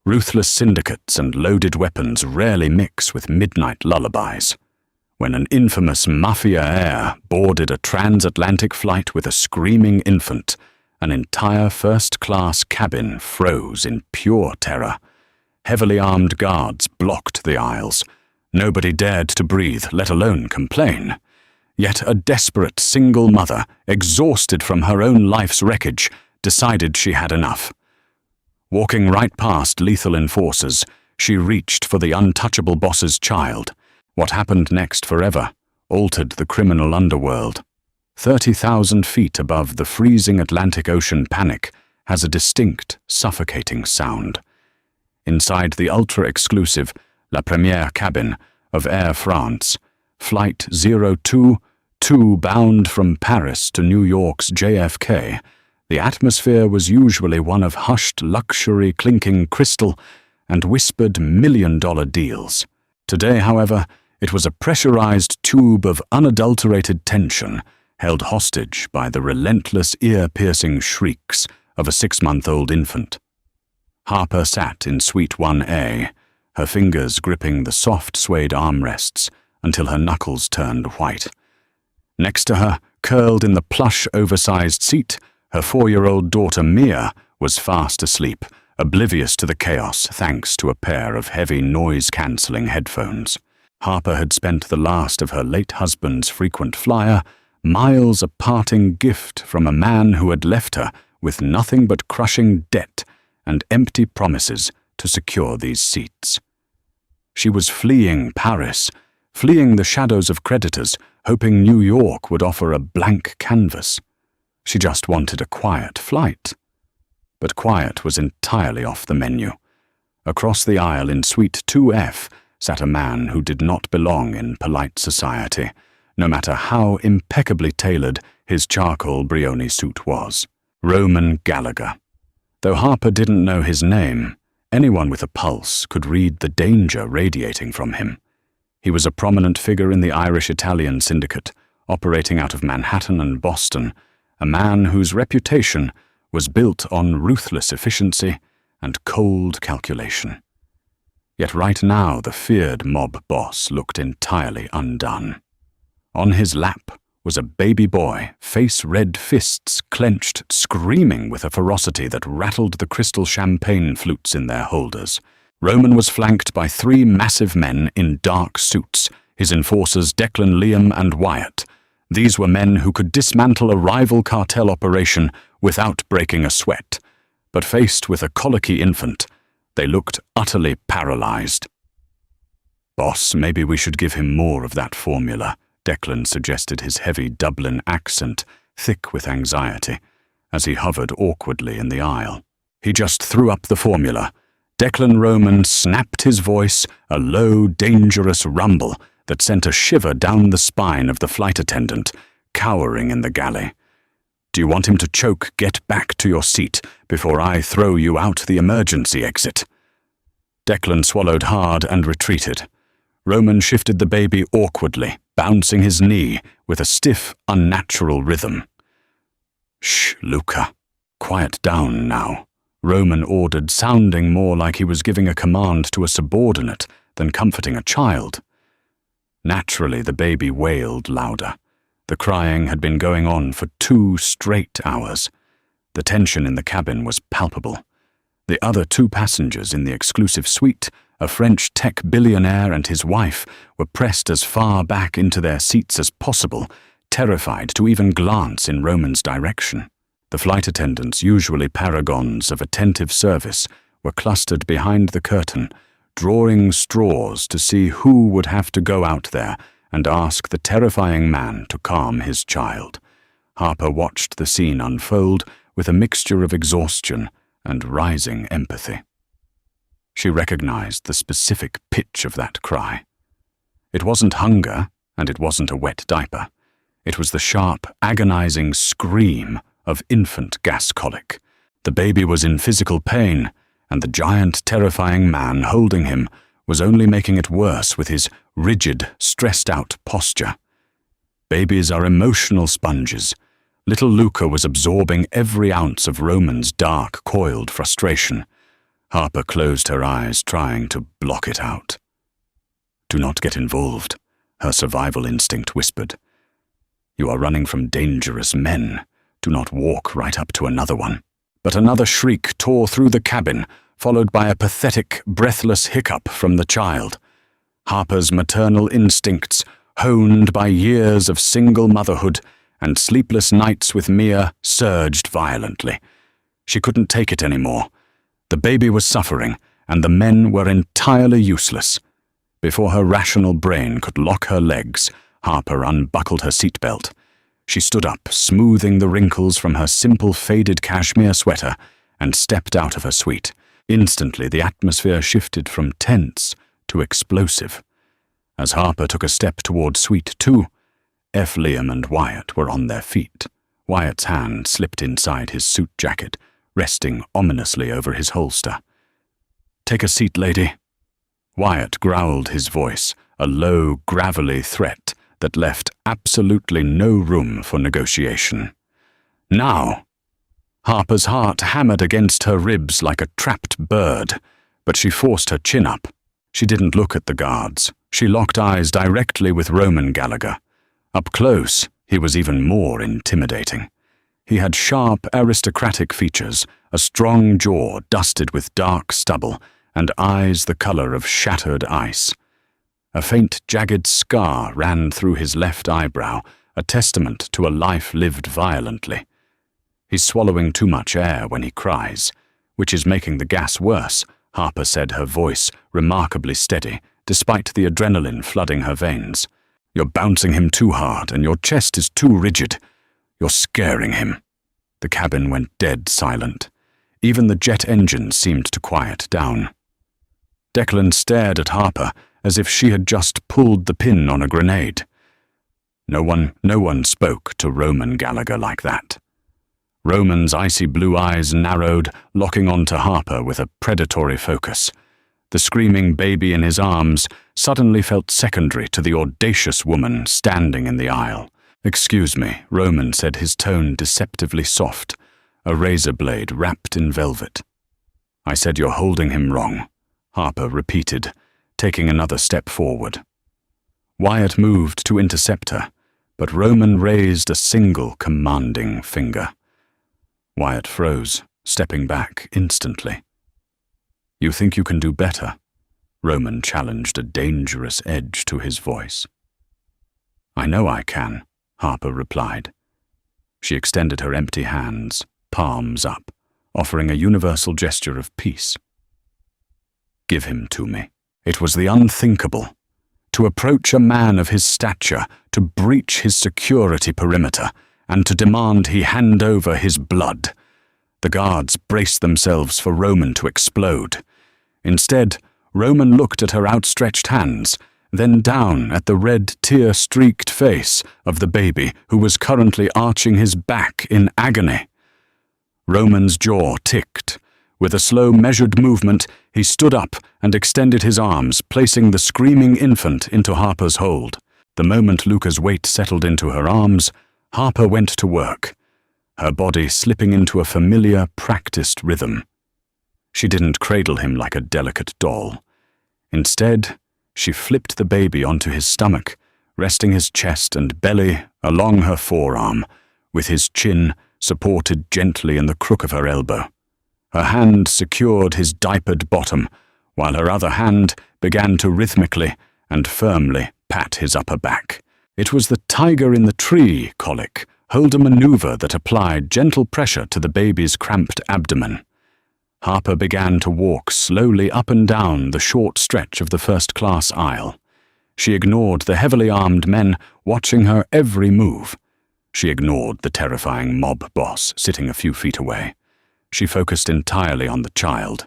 Ruthless syndicates and loaded weapons rarely mix with midnight lullabies. When an infamous Mafia heir boarded a transatlantic flight with a screaming infant, an entire first-class cabin froze in pure terror. Heavily armed guards blocked the aisles. Nobody dared to breathe, let alone complain. Yet a desperate single mother, exhausted from her own life's wreckage, decided she had enough. Walking right past lethal enforcers, she reached for the untouchable boss's child. What happened next forever altered the criminal underworld. 30,000 feet above the freezing Atlantic Ocean panic has a distinct, suffocating sound. Inside the ultra-exclusive La Première cabin of Air France, Flight 022 bound from Paris to New York's JFK, the atmosphere was usually one of hushed luxury clinking crystal and whispered million-dollar deals. Today, however, it was a pressurized tube of unadulterated tension, held hostage by the relentless ear-piercing shrieks of a 6-month-old infant. Harper sat in Suite 1A, her fingers gripping the soft suede armrests until her knuckles turned white. Next to her, curled in the plush, oversized seat, her 4-year-old daughter Mia was fast asleep, oblivious to the chaos thanks to a pair of heavy noise-canceling headphones. Harper had spent the last of her late husband's frequent flyer miles a parting gift from a man who had left her with nothing but crushing debt and empty promises to secure these seats. She was fleeing Paris, fleeing the shadows of creditors, hoping New York would offer a blank canvas. She just wanted a quiet flight. But quiet was entirely off the menu. Across the aisle in Suite 2F sat a man who did not belong in polite society, no matter how impeccably tailored his charcoal Brioni suit was. Roman Gallagher. Though Harper didn't know his name, anyone with a pulse could read the danger radiating from him. He was a prominent figure in the Irish-Italian syndicate, operating out of Manhattan and Boston, a man whose reputation was built on ruthless efficiency and cold calculation. Yet right now the feared mob boss looked entirely undone. On his lap was a baby boy, face-red fists clenched, screaming with a ferocity that rattled the crystal champagne flutes in their holders. Roman was flanked by 3 massive men in dark suits, his enforcers Declan, Liam, and Wyatt. These were men who could dismantle a rival cartel operation without breaking a sweat. But faced with a colicky infant, they looked utterly paralyzed. "Boss, maybe we should give him more of that formula," Declan suggested, his heavy Dublin accent thick with anxiety, as he hovered awkwardly in the aisle. He just threw up the formula. Declan Roman snapped his voice, a low, dangerous rumble that sent a shiver down the spine of the flight attendant, cowering in the galley. "Do you want him to choke? Get back to your seat before I throw you out the emergency exit." Declan swallowed hard and retreated. Roman shifted the baby awkwardly, bouncing his knee with a stiff, unnatural rhythm. "Shh, Luca. Quiet down now," Roman ordered, sounding more like he was giving a command to a subordinate than comforting a child. Naturally, the baby wailed louder. The crying had been going on for 2 straight hours. The tension in the cabin was palpable. The other 2 passengers in the exclusive suite, a French tech billionaire and his wife, were pressed as far back into their seats as possible, terrified to even glance in Roman's direction. The flight attendants, usually paragons of attentive service, were clustered behind the curtain, drawing straws to see who would have to go out there and ask the terrifying man to calm his child. Harper watched the scene unfold with a mixture of exhaustion and rising empathy. She recognized the specific pitch of that cry. It wasn't hunger, and it wasn't a wet diaper. It was the sharp, agonizing scream of infant gas colic. The baby was in physical pain, and the giant, terrifying man holding him was only making it worse with his rigid, stressed-out posture. Babies are emotional sponges. Little Luca was absorbing every ounce of Roman's dark, coiled frustration. Harper closed her eyes, trying to block it out. "Do not get involved," her survival instinct whispered. "You are running from dangerous men. Do not walk right up to another one." But another shriek tore through the cabin, followed by a pathetic, breathless hiccup from the child. Harper's maternal instincts, honed by years of single motherhood and sleepless nights with Mia, surged violently. She couldn't take it anymore. The baby was suffering, and the men were entirely useless. Before her rational brain could lock her legs, Harper unbuckled her seatbelt. She stood up, smoothing the wrinkles from her simple faded cashmere sweater, and stepped out of her suite. Instantly, the atmosphere shifted from tense to explosive. As Harper took a step toward Suite 2, F. Liam and Wyatt were on their feet. Wyatt's hand slipped inside his suit jacket, resting ominously over his holster. "Take a seat, lady." Wyatt growled his voice, a low, gravelly threat that left absolutely no room for negotiation. "Now!" Harper's heart hammered against her ribs like a trapped bird, but she forced her chin up. She didn't look at the guards. She locked eyes directly with Roman Gallagher. Up close, he was even more intimidating. He had sharp, aristocratic features, a strong jaw dusted with dark stubble, and eyes the color of shattered ice. A faint, jagged scar ran through his left eyebrow, a testament to a life lived violently. "He's swallowing too much air when he cries, which is making the gas worse," Harper said, her voice remarkably steady, despite the adrenaline flooding her veins. "You're bouncing him too hard, and your chest is too rigid. You're scaring him." The cabin went dead silent. Even the jet engines seemed to quiet down. Declan stared at Harper as if she had just pulled the pin on a grenade. No one spoke to Roman Gallagher like that. Roman's icy blue eyes narrowed, locking onto Harper with a predatory focus. The screaming baby in his arms suddenly felt secondary to the audacious woman standing in the aisle. "Excuse me," Roman said, his tone deceptively soft, a razor blade wrapped in velvet. "I said you're holding him wrong," Harper repeated, taking another step forward. Wyatt moved to intercept her, but Roman raised a single commanding finger. Wyatt froze, stepping back instantly. "You think you can do better?" Roman challenged, a dangerous edge to his voice. "I know I can," Harper replied. She extended her empty hands, palms up, offering a universal gesture of peace. "Give him to me." It was the unthinkable. To approach a man of his stature, to breach his security perimeter, and to demand he hand over his blood. The guards braced themselves for Roman to explode. Instead, Roman looked at her outstretched hands, then down at the red, tear-streaked face of the baby who was currently arching his back in agony. Roman's jaw ticked. With a slow, measured movement, he stood up and extended his arms, placing the screaming infant into Harper's hold. The moment Luca's weight settled into her arms, Harper went to work, her body slipping into a familiar, practiced rhythm. She didn't cradle him like a delicate doll. Instead, she flipped the baby onto his stomach, resting his chest and belly along her forearm, with his chin supported gently in the crook of her elbow. Her hand secured his diapered bottom, while her other hand began to rhythmically and firmly pat his upper back. It was the tiger in the tree colic, Holder maneuver that applied gentle pressure to the baby's cramped abdomen. Harper began to walk slowly up and down the short stretch of the first-class aisle. She ignored the heavily armed men watching her every move. She ignored the terrifying mob boss sitting a few feet away. She focused entirely on the child.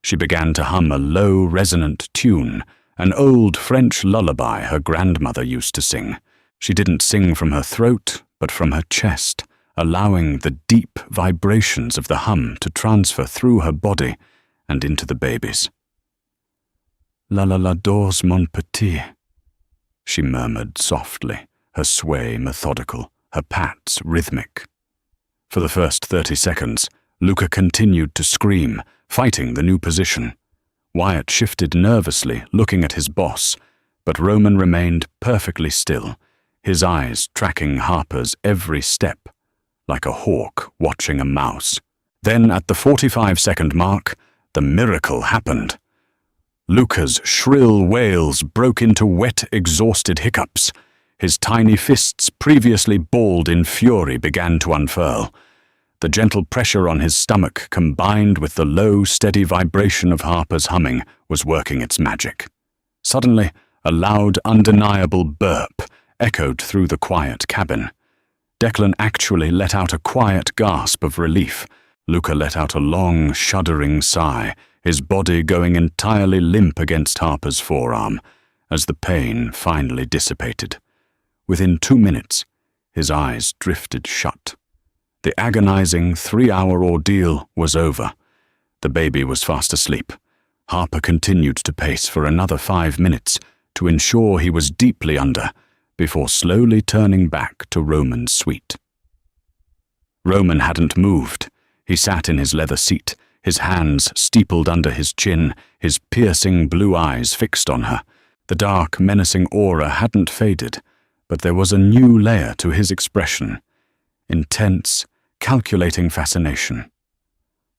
She began to hum a low, resonant tune, an old French lullaby her grandmother used to sing. She didn't sing from her throat, but from her chest, allowing the deep vibrations of the hum to transfer through her body and into the baby's. "La la la dors mon petit," she murmured softly, her sway methodical, her pats rhythmic. For the first 30 seconds, Luca continued to scream, fighting the new position. Wyatt shifted nervously, looking at his boss, but Roman remained perfectly still, his eyes tracking Harper's every step, like a hawk watching a mouse. Then, at the 45-second mark, the miracle happened. Luca's shrill wails broke into wet, exhausted hiccups. His tiny fists, previously balled in fury, began to unfurl. The gentle pressure on his stomach, combined with the low, steady vibration of Harper's humming, was working its magic. Suddenly, a loud, undeniable burp echoed through the quiet cabin. Declan actually let out a quiet gasp of relief. Luca let out a long, shuddering sigh, his body going entirely limp against Harper's forearm, as the pain finally dissipated. Within 2 minutes, his eyes drifted shut. The agonizing 3-hour ordeal was over. The baby was fast asleep. Harper continued to pace for another 5 minutes to ensure he was deeply under, before slowly turning back to Roman's suite. Roman hadn't moved. He sat in his leather seat, his hands steepled under his chin, his piercing blue eyes fixed on her. The dark, menacing aura hadn't faded, but there was a new layer to his expression. Intense, calculating fascination.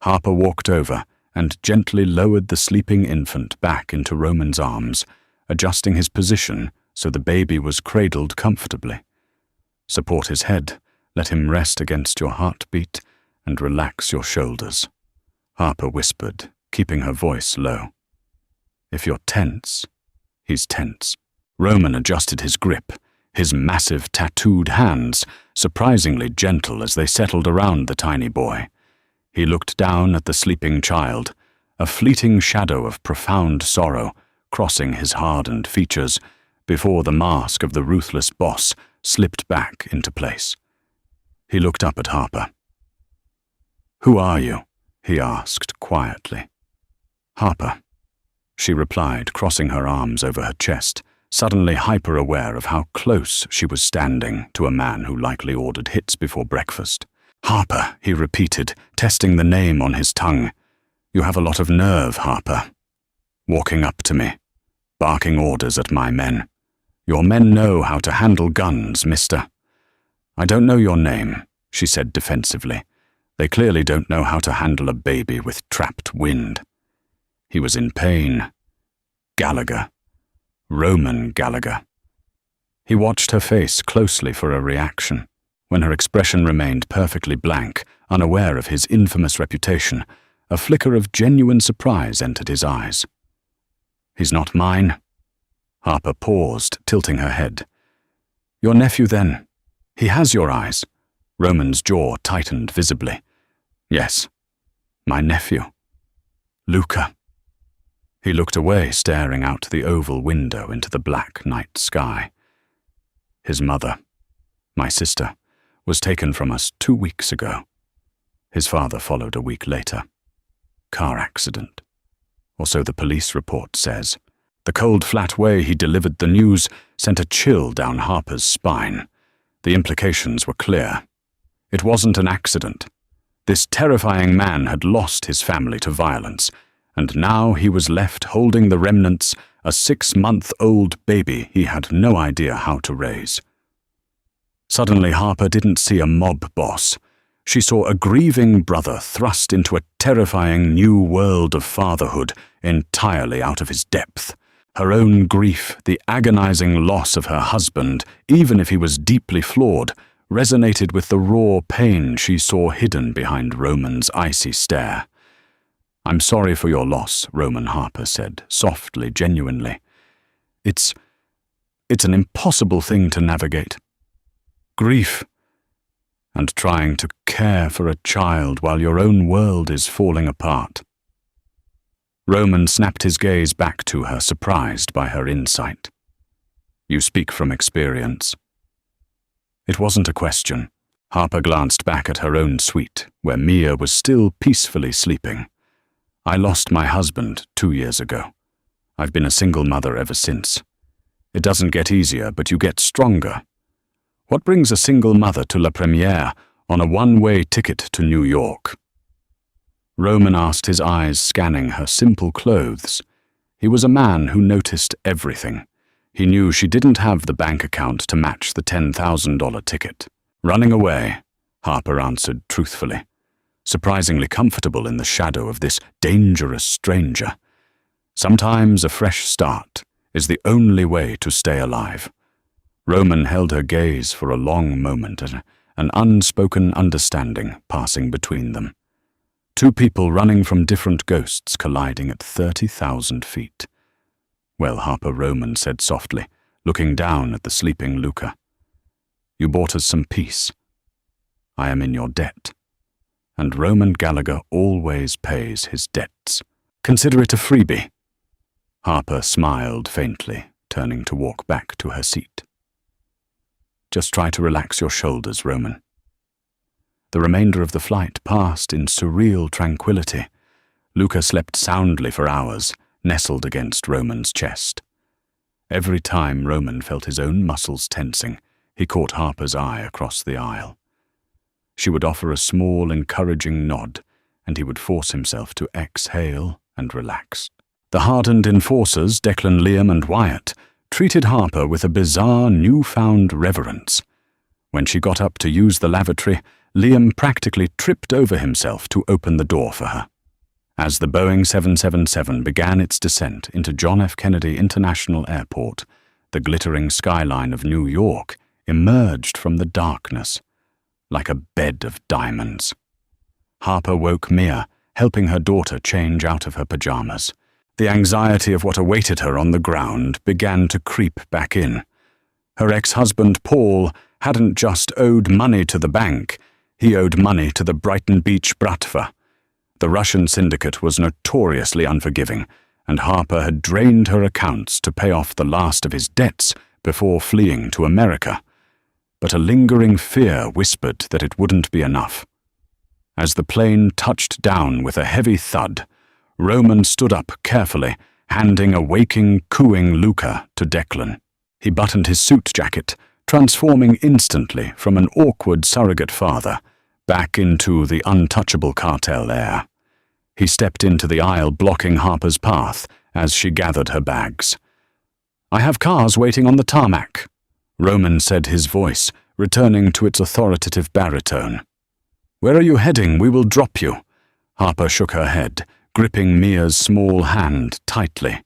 Harper walked over and gently lowered the sleeping infant back into Roman's arms, adjusting his position so the baby was cradled comfortably. Support his head, let him rest against your heartbeat, and relax your shoulders. Harper whispered, keeping her voice low. If you're tense, he's tense. Roman adjusted his grip, his massive tattooed hands surprisingly gentle as they settled around the tiny boy. He looked down at the sleeping child, a fleeting shadow of profound sorrow crossing his hardened features before the mask of the ruthless boss slipped back into place. He looked up at Harper. "Who are you?" he asked quietly. "Harper," she replied, crossing her arms over her chest, suddenly hyper-aware of how close she was standing to a man who likely ordered hits before breakfast. "Harper," he repeated, testing the name on his tongue. "You have a lot of nerve, Harper." Walking up to me, barking orders at my men. "Your men know how to handle guns, mister." "I don't know your name," she said defensively. "They clearly don't know how to handle a baby with trapped wind." He was in pain. Gallagher. Roman Gallagher. He watched her face closely for a reaction. When her expression remained perfectly blank, unaware of his infamous reputation, a flicker of genuine surprise entered his eyes. "He's not mine." Harper paused, tilting her head. "Your nephew, then? He has your eyes." Roman's jaw tightened visibly. "Yes, my nephew. Luca." He looked away, staring out the oval window into the black night sky. His mother, my sister, was taken from us 2 weeks ago. His father followed a week later. Car accident. Or so the police report says. The cold, flat way he delivered the news sent a chill down Harper's spine. The implications were clear. It wasn't an accident. This terrifying man had lost his family to violence, and now he was left holding the remnants, a 6-month-old baby he had no idea how to raise. Suddenly Harper didn't see a mob boss. She saw a grieving brother thrust into a terrifying new world of fatherhood entirely out of his depth. Her own grief, the agonizing loss of her husband, even if he was deeply flawed, resonated with the raw pain she saw hidden behind Roman's icy stare. "I'm sorry for your loss," Roman Harper said, softly, genuinely. It's an impossible thing to navigate. Grief, and trying to care for a child while your own world is falling apart. Roman snapped his gaze back to her, surprised by her insight. "You speak from experience." It wasn't a question. Harper glanced back at her own suite, where Mia was still peacefully sleeping. "I lost my husband 2 years ago. I've been a single mother ever since. It doesn't get easier, but you get stronger. What brings a single mother to La Première on a one-way ticket to New York?" Roman asked, his eyes scanning her simple clothes. He was a man who noticed everything. He knew she didn't have the bank account to match the $10,000 ticket. Running away, Harper answered truthfully, surprisingly comfortable in the shadow of this dangerous stranger. Sometimes a fresh start is the only way to stay alive. Roman held her gaze for a long moment, an unspoken understanding passing between them. Two people running from different ghosts colliding at 30,000 feet. Well, Harper, Roman said softly, looking down at the sleeping Luca. You bought us some peace. I am in your debt. And Roman Gallagher always pays his debts. Consider it a freebie. Harper smiled faintly, turning to walk back to her seat. Just try to relax your shoulders, Roman. The remainder of the flight passed in surreal tranquility. Luca slept soundly for hours, nestled against Roman's chest. Every time Roman felt his own muscles tensing, he caught Harper's eye across the aisle. She would offer a small, encouraging nod, and he would force himself to exhale and relax. The hardened enforcers, Declan, Liam, and Wyatt, treated Harper with a bizarre, newfound reverence. When she got up to use the lavatory, Liam practically tripped over himself to open the door for her. As the Boeing 777 began its descent into John F. Kennedy International Airport, the glittering skyline of New York emerged from the darkness, like a bed of diamonds. Harper woke Mia, helping her daughter change out of her pajamas. The anxiety of what awaited her on the ground began to creep back in. Her ex-husband, Paul, hadn't just owed money to the bank, he owed money to the Brighton Beach Bratva. The Russian syndicate was notoriously unforgiving, and Harper had drained her accounts to pay off the last of his debts before fleeing to America. But a lingering fear whispered that it wouldn't be enough. As the plane touched down with a heavy thud, Roman stood up carefully, handing a waking, cooing Luca to Declan. He buttoned his suit jacket, transforming instantly from an awkward surrogate father back into the untouchable cartel heir. He stepped into the aisle, blocking Harper's path as she gathered her bags. I have cars waiting on the tarmac, Roman said, his voice returning to its authoritative baritone. Where are you heading? We will drop you. Harper shook her head, gripping Mia's small hand tightly.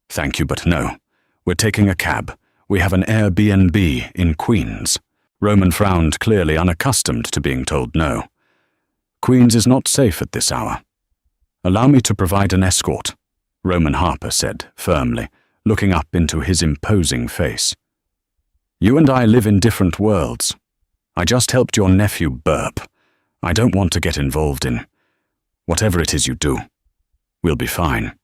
Thank you, but no. We're taking a cab. We have an Airbnb in Queens. Roman frowned, clearly unaccustomed to being told no. Queens is not safe at this hour. Allow me to provide an escort, Roman, Harper said firmly, looking up into his imposing face. You and I live in different worlds. I just helped your nephew burp. I don't want to get involved in whatever it is you do. We'll be fine.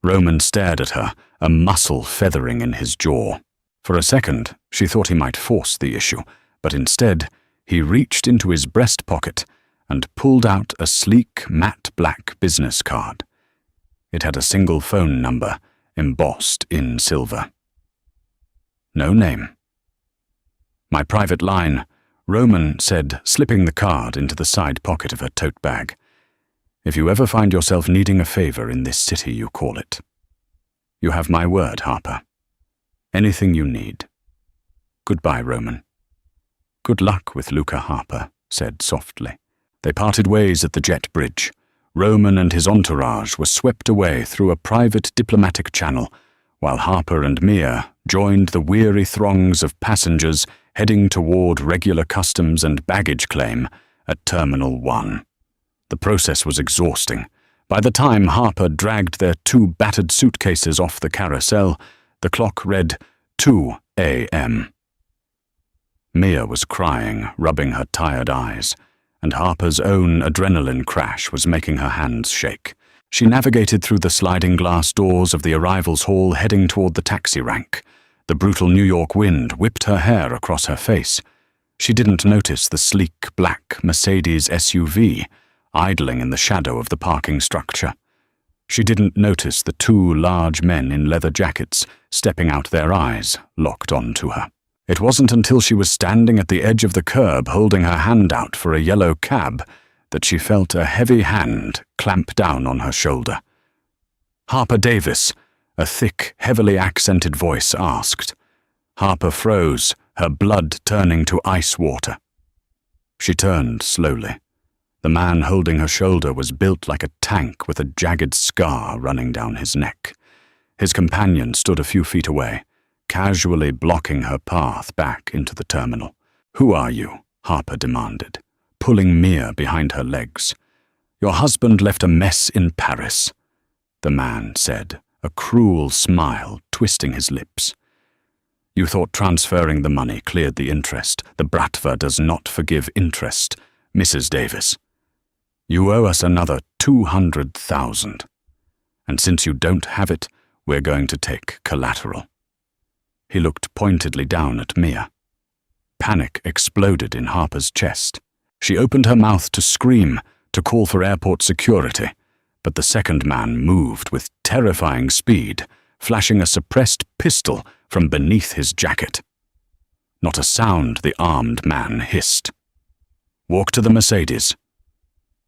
Roman stared at her, a muscle feathering in his jaw. For a second, she thought he might force the issue, but instead, he reached into his breast pocket and pulled out a sleek, matte black business card. It had a single phone number, embossed in silver. No name. My private line, Roman said, slipping the card into the side pocket of her tote bag. If you ever find yourself needing a favor in this city, you call it. You have my word, Harper. Anything you need. Goodbye, Roman. Good luck with Luca, Harper said softly. They parted ways at the jet bridge. Roman and his entourage were swept away through a private diplomatic channel, while Harper and Mia joined the weary throngs of passengers heading toward regular customs and baggage claim at Terminal 1. The process was exhausting. By the time Harper dragged their 2 battered suitcases off the carousel, the clock read 2 a.m. Mia was crying, rubbing her tired eyes, and Harper's own adrenaline crash was making her hands shake. She navigated through the sliding glass doors of the arrivals hall, heading toward the taxi rank. The brutal New York wind whipped her hair across her face. She didn't notice the sleek black Mercedes SUV idling in the shadow of the parking structure. She didn't notice the 2 large men in leather jackets stepping out, their eyes locked onto her. It wasn't until she was standing at the edge of the curb holding her hand out for a yellow cab that she felt a heavy hand clamp down on her shoulder. "Harper Davis," a thick, heavily accented voice asked. Harper froze, her blood turning to ice water. She turned slowly. The man holding her shoulder was built like a tank with a jagged scar running down his neck. His companion stood a few feet away, casually blocking her path back into the terminal. "Who are you?" Harper demanded, pulling Mia behind her legs. "Your husband left a mess in Paris," the man said, a cruel smile twisting his lips. "You thought transferring the money cleared the interest. The Bratva does not forgive interest, Mrs. Davis. You owe us another 200,000. And since you don't have it, we're going to take collateral." He looked pointedly down at Mia. Panic exploded in Harper's chest. She opened her mouth to scream, to call for airport security, but the second man moved with terrifying speed, flashing a suppressed pistol from beneath his jacket. Not a sound, the armed man hissed. "Walk to the Mercedes."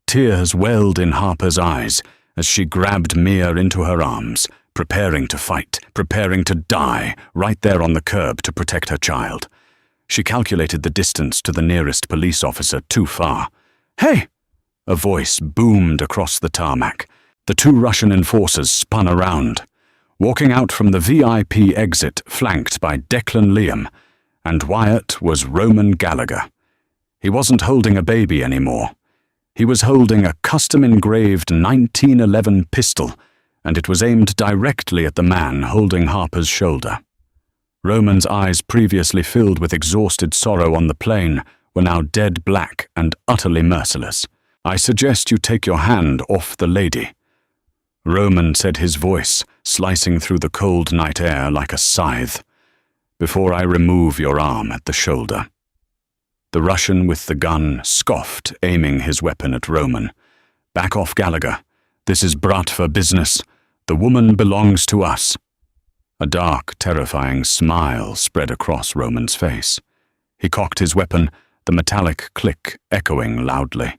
Tears welled in Harper's eyes as she grabbed Mia into her arms, preparing to fight, preparing to die, right there on the curb to protect her child. She calculated the distance to the nearest police officer too far. "Hey!" A voice boomed across the tarmac. The two Russian enforcers spun around, walking out from the VIP exit flanked by Declan Liam, and Wyatt was Roman Gallagher. He wasn't holding a baby anymore. He was holding a custom-engraved 1911 pistol, and it was aimed directly at the man holding Harper's shoulder. Roman's eyes, previously filled with exhausted sorrow on the plane, were now dead black and utterly merciless. "I suggest you take your hand off the lady," Roman said, his voice slicing through the cold night air like a scythe, "before I remove your arm at the shoulder." The Russian with the gun scoffed, aiming his weapon at Roman. "Back off, Gallagher. This is Bratva business. The woman belongs to us." A dark, terrifying smile spread across Roman's face. He cocked his weapon, the metallic click echoing loudly.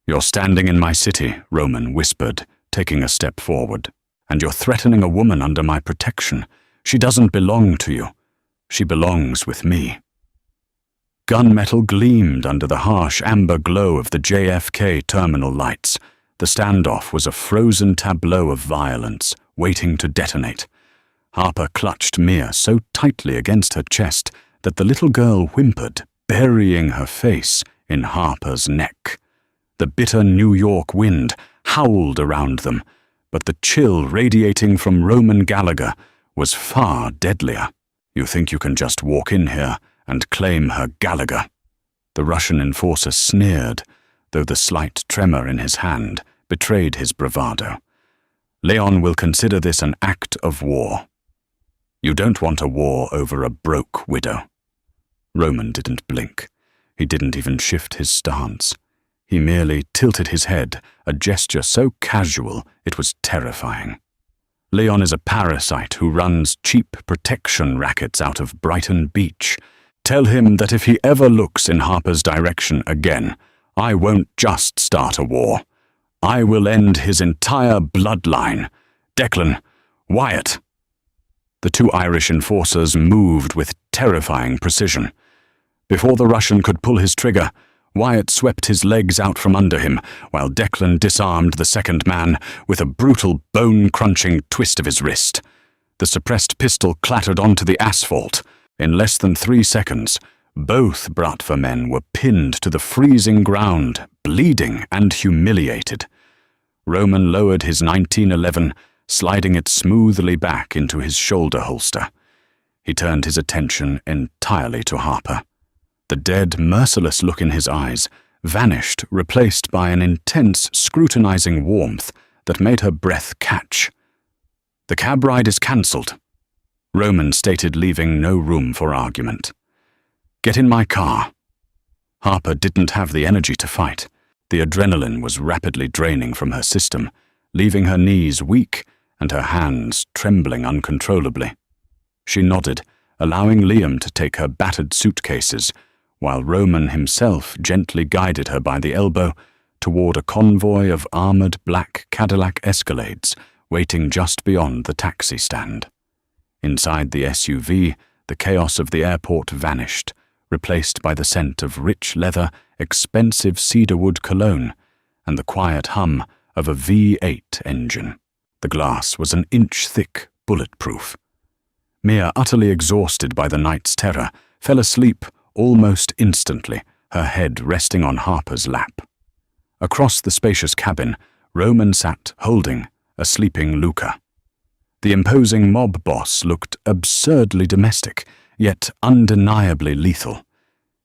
"You're standing in my city," Roman whispered, taking a step forward. "And you're threatening a woman under my protection. She doesn't belong to you. She belongs with me." Gunmetal gleamed under the harsh amber glow of the JFK terminal lights. The standoff was a frozen tableau of violence, waiting to detonate. Harper clutched Mia so tightly against her chest that the little girl whimpered, burying her face in Harper's neck. The bitter New York wind howled around them, but the chill radiating from Roman Gallagher was far deadlier. "You think you can just walk in here and claim her Gallagher?" The Russian enforcer sneered, though the slight tremor in his hand betrayed his bravado. "Leon will consider this an act of war. You don't want a war over a broke widow." Roman didn't blink. He didn't even shift his stance. He merely tilted his head, a gesture so casual it was terrifying. "Leon is a parasite who runs cheap protection rackets out of Brighton Beach. Tell him that if he ever looks in Harper's direction again, I won't just start a war. I will end his entire bloodline. Declan, Wyatt." The two Irish enforcers moved with terrifying precision. Before the Russian could pull his trigger, Wyatt swept his legs out from under him, while Declan disarmed the second man with a brutal bone-crunching twist of his wrist. The suppressed pistol clattered onto the asphalt. In less than 3 seconds, both Bratva men were pinned to the freezing ground, bleeding and humiliated. Roman lowered his 1911, sliding it smoothly back into his shoulder holster. He turned his attention entirely to Harper. The dead, merciless look in his eyes vanished, replaced by an intense, scrutinizing warmth that made her breath catch. "The cab ride is cancelled," Roman stated, leaving no room for argument. "Get in my car." Harper didn't have the energy to fight. The adrenaline was rapidly draining from her system, leaving her knees weak and her hands trembling uncontrollably. She nodded, allowing Liam to take her battered suitcases, while Roman himself gently guided her by the elbow toward a convoy of armored black Cadillac Escalades waiting just beyond the taxi stand. Inside the SUV, the chaos of the airport vanished, replaced by the scent of rich leather, expensive cedarwood cologne, and the quiet hum of a V8 engine. The glass was an inch thick, bulletproof. Mia, utterly exhausted by the night's terror, fell asleep almost instantly, her head resting on Harper's lap. Across the spacious cabin, Roman sat holding a sleeping Luca. The imposing mob boss looked absurdly domestic, yet undeniably lethal.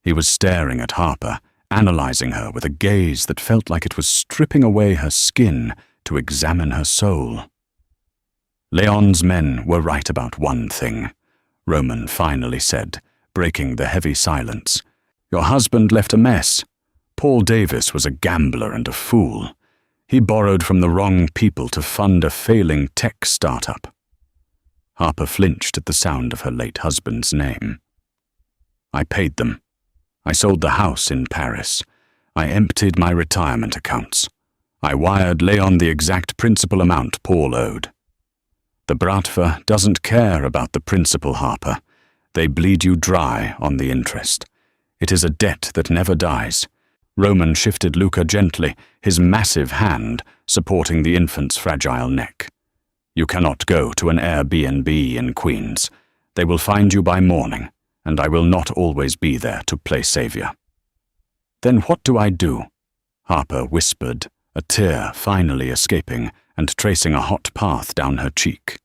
He was staring at Harper, analyzing her with a gaze that felt like it was stripping away her skin to examine her soul. Leon's men were right about one thing, Roman finally said, breaking the heavy silence. Your husband left a mess. Paul Davis was a gambler and a fool. He borrowed from the wrong people to fund a failing tech startup. Harper flinched at the sound of her late husband's name. I paid them. I sold the house in Paris. I emptied my retirement accounts. I wired Leon the exact principal amount Paul owed. The Bratva doesn't care about the principal, Harper. They bleed you dry on the interest. It is a debt that never dies. Roman shifted Luca gently, his massive hand supporting the infant's fragile neck. You cannot go to an Airbnb in Queens. They will find you by morning, and I will not always be there to play savior. Then what do I do? Harper whispered, a tear finally escaping and tracing a hot path down her cheek.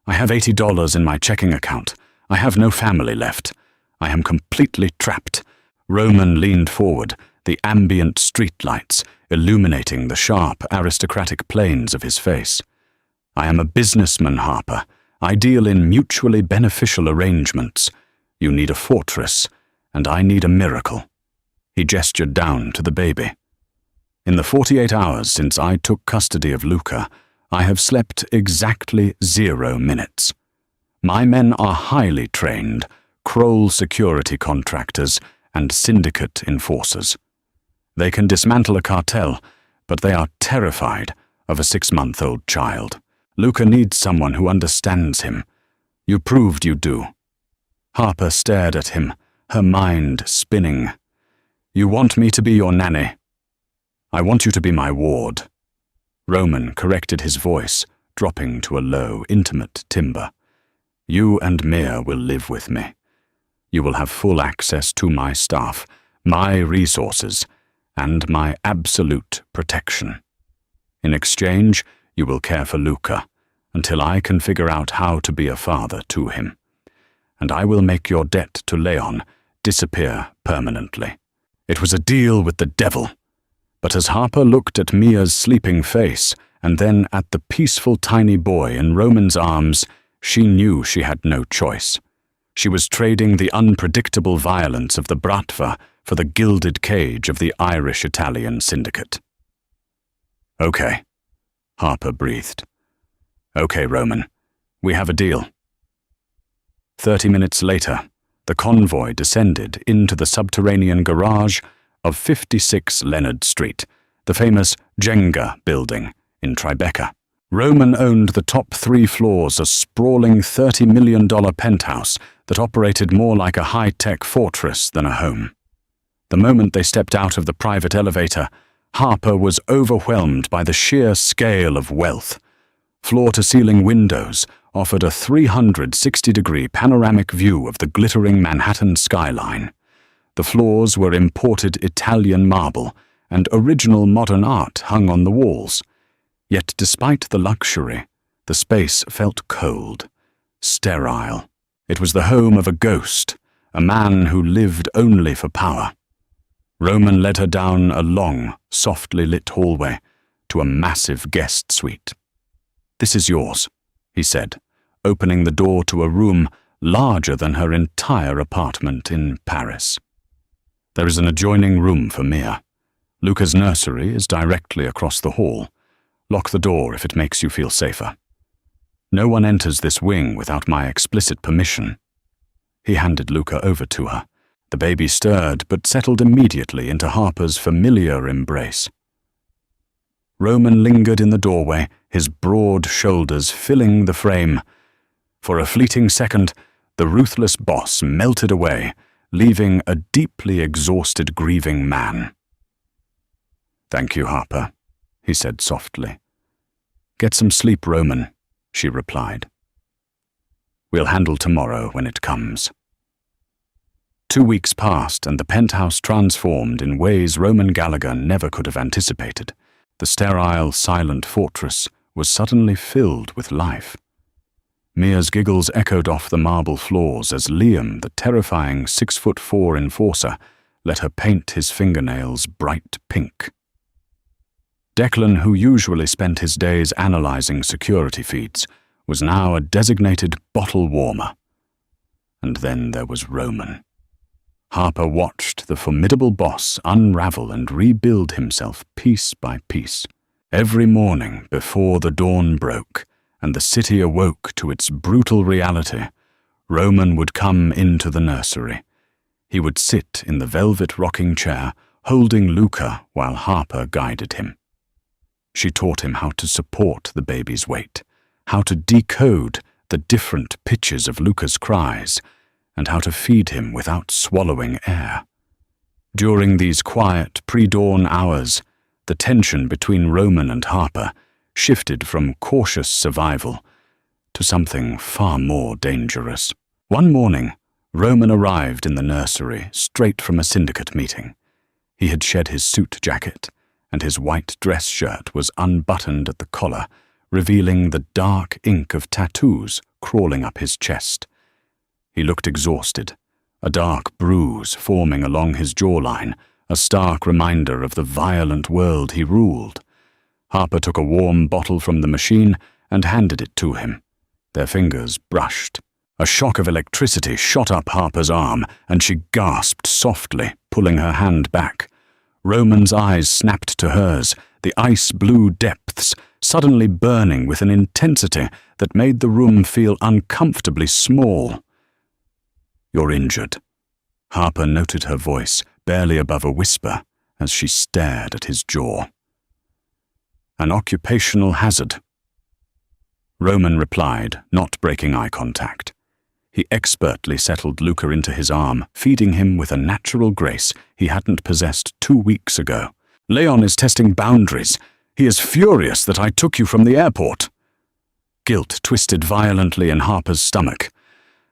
I have $80 in my checking account. I have no family left. I am completely trapped. Roman leaned forward, the ambient streetlights illuminating the sharp, aristocratic planes of his face. I am a businessman, Harper. I deal in mutually beneficial arrangements. You need a fortress, and I need a miracle. He gestured down to the baby. In the 48 hours since I took custody of Luca, I have slept exactly 0 minutes. My men are highly trained, Kroll security contractors and syndicate enforcers. They can dismantle a cartel, but they are terrified of a 6-month-old child. Luca needs someone who understands him. You proved you do. Harper stared at him, her mind spinning. You want me to be your nanny? I want you to be my ward. Roman corrected his voice, dropping to a low, intimate timbre. You and Mia will live with me. You will have full access to my staff, my resources, and my absolute protection. In exchange, you will care for Luca until I can figure out how to be a father to him. And I will make your debt to Leon disappear permanently. It was a deal with the devil. But as Harper looked at Mia's sleeping face and then at the peaceful tiny boy in Roman's arms, she knew she had no choice. She was trading the unpredictable violence of the Bratva for the gilded cage of the Irish-Italian syndicate. Okay, Harper breathed. Okay, Roman, we have a deal. 30 minutes later, the convoy descended into the subterranean garage of 56 Leonard Street, the famous Jenga building in Tribeca. Roman owned the top 3 floors, a sprawling $30 million penthouse that operated more like a high-tech fortress than a home. The moment they stepped out of the private elevator, Harper was overwhelmed by the sheer scale of wealth. Floor-to-ceiling windows offered a 360-degree panoramic view of the glittering Manhattan skyline. The floors were imported Italian marble, and original modern art hung on the walls. Yet despite the luxury, the space felt cold, sterile. It was the home of a ghost, a man who lived only for power. Roman led her down a long, softly lit hallway to a massive guest suite. This is yours, he said, opening the door to a room larger than her entire apartment in Paris. There is an adjoining room for Mia. Luca's nursery is directly across the hall. Lock the door if it makes you feel safer. No one enters this wing without my explicit permission. He handed Luca over to her, The baby stirred but settled immediately into Harper's familiar embrace. Roman lingered in the doorway, his broad shoulders filling the frame. For a fleeting second, the ruthless boss melted away, leaving a deeply exhausted, grieving man. "Thank you, Harper," he said softly. "Get some sleep, Roman," she replied. "We'll handle tomorrow when it comes." 2 weeks passed, and the penthouse transformed in ways Roman Gallagher never could have anticipated. The sterile, silent fortress was suddenly filled with life. Mia's giggles echoed off the marble floors as Liam, the terrifying 6'4" enforcer, let her paint his fingernails bright pink. Declan, who usually spent his days analyzing security feeds, was now a designated bottle warmer. And then there was Roman. Harper watched the formidable boss unravel and rebuild himself piece by piece. Every morning before the dawn broke and the city awoke to its brutal reality, Roman would come into the nursery. He would sit in the velvet rocking chair, holding Luca while Harper guided him. She taught him how to support the baby's weight, how to decode the different pitches of Luca's cries, and how to feed him without swallowing air. During these quiet, pre-dawn hours, the tension between Roman and Harper shifted from cautious survival to something far more dangerous. One morning, Roman arrived in the nursery straight from a syndicate meeting. He had shed his suit jacket, and his white dress shirt was unbuttoned at the collar, revealing the dark ink of tattoos crawling up his chest. He looked exhausted, a dark bruise forming along his jawline, a stark reminder of the violent world he ruled. Harper took a warm bottle from the machine and handed it to him. Their fingers brushed. A shock of electricity shot up Harper's arm, and she gasped softly, pulling her hand back. Roman's eyes snapped to hers, the ice-blue depths suddenly burning with an intensity that made the room feel uncomfortably small. "You're injured." Harper noted her voice, barely above a whisper, as she stared at his jaw. "An occupational hazard." Roman replied, not breaking eye contact. He expertly settled Luca into his arm, feeding him with a natural grace he hadn't possessed 2 weeks ago. "Leon is testing boundaries. He is furious that I took you from the airport." Guilt twisted violently in Harper's stomach.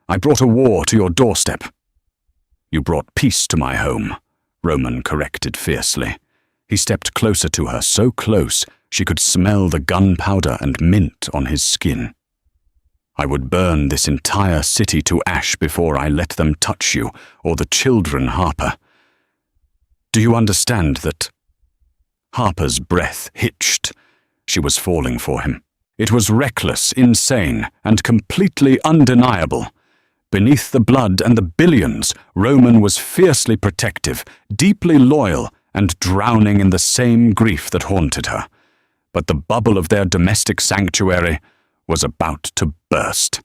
"I brought a war to your doorstep." "You brought peace to my home," Roman corrected fiercely. He stepped closer to her, so close she could smell the gunpowder and mint on his skin. "I would burn this entire city to ash before I let them touch you, or the children, Harper. Do you understand that?" Harper's breath hitched. She was falling for him. It was reckless, insane, and completely undeniable. Beneath the blood and the billions, Roman was fiercely protective, deeply loyal, and drowning in the same grief that haunted her. But the bubble of their domestic sanctuary was about to burst.